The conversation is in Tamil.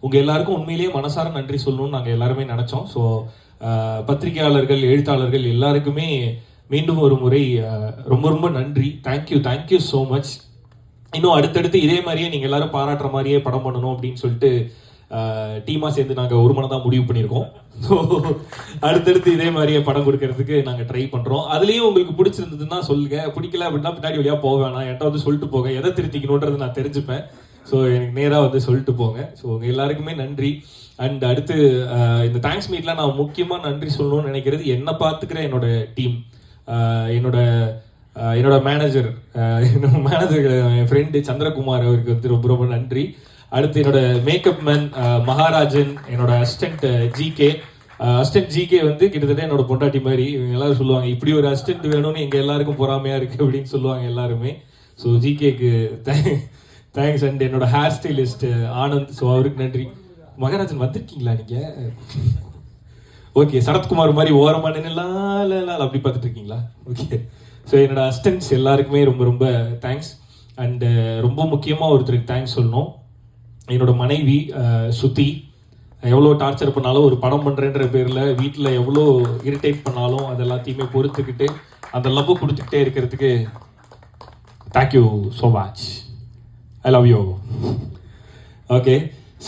உங்கள் எல்லாருக்கும் உண்மையிலேயே மனசார நன்றி சொல்லணும்னு நாங்கள் எல்லாருமே நினச்சோம். ஸோ பத்திரிகையாளர்கள், எழுத்தாளர்கள் எல்லாருக்குமே மீண்டும் ஒரு முறை ரொம்ப ரொம்ப நன்றி. Thank you so much. இன்னும் அடுத்தடுத்து இதே மாதிரியே நீங்கள் எல்லாரும் பாராட்டுற மாதிரியே படம் பண்ணணும் அப்படின்னு சொல்லிட்டு டீமாக சேர்ந்து நாங்கள் ஒரு மனதாக முடிவு பண்ணியிருக்கோம். ஸோ அடுத்தடுத்து இதே மாதிரியே படம் கொடுக்கறதுக்கு நாங்கள் ட்ரை பண்ணுறோம். அதுலேயும் உங்களுக்கு பிடிச்சிருந்ததுன்னா சொல்லுங்க, பிடிக்கல அப்படின்னா பின்னாடி வழியாக போக வேணாம், என்கிட்ட வந்து சொல்லிட்டு போங்க. எதை திருத்திக்கணுன்றது நான் தெரிஞ்சுப்பேன். ஸோ எனக்கு நேராக வந்து சொல்லிட்டு போங்க. ஸோ உங்கள் எல்லாருக்குமே நன்றி. அண்ட் அடுத்து இந்த தேங்க்ஸ் மீட்டில் நான் முக்கியமாக நன்றி சொல்லணும்னு நினைக்கிறது என்னை பார்த்துக்கிற என்னோட டீம், என்னோட மேனேஜர், என் ஃப்ரெண்டு சந்திரகுமார், அவருக்கு வந்து ரொம்ப ரொம்ப நன்றி. அடுத்து என்னோட மேக்கப் மேன் மகாராஜன், என்னோட அசிஸ்டன்ட் ஜிகே வந்து கிட்டத்தட்ட என்னோட பொண்டாட்டி மாதிரி. இவங்க எல்லாரும் சொல்லுவாங்க, இப்படி ஒரு அசிஸ்டன்ட் வேணும்னு எங்கள் எல்லாருக்கும் பொறாமையாக இருக்குது அப்படின்னு சொல்லுவாங்க எல்லாருமே. ஸோ ஜிகேக்கு தேங்க்ஸ். அண்ட் என்னோட ஹேர் ஸ்டைலிஸ்ட் ஆனந்த், ஸோ அவருக்கு நன்றி. மகாராஜன் வந்திருக்கீங்களா நீங்கள்? ஓகே, சரத்குமார் மாதிரி ஓரமான அப்படி பார்த்துட்டு இருக்கீங்களா? ஓகே. ஸோ என்னோட அசிஸ்டன்ட்ஸ் எல்லாருக்குமே ரொம்ப ரொம்ப தேங்க்ஸ். அண்டு ரொம்ப முக்கியமாக ஒருத்தருக்கு தேங்க்ஸ் சொல்லணும். என்னோட மனைவி சுத்தி, எவ்வளோ டார்ச்சர் பண்ணாலும், ஒரு படம் பண்ணுறேன்ற பேரில் வீட்டில் எவ்வளோ இரிட்டேட் பண்ணாலும் அது எல்லாத்தையுமே பொறுத்துக்கிட்டு அந்த லவ் கொடுத்துக்கிட்டே இருக்கிறதுக்கு thank you so much. I love you. Okay.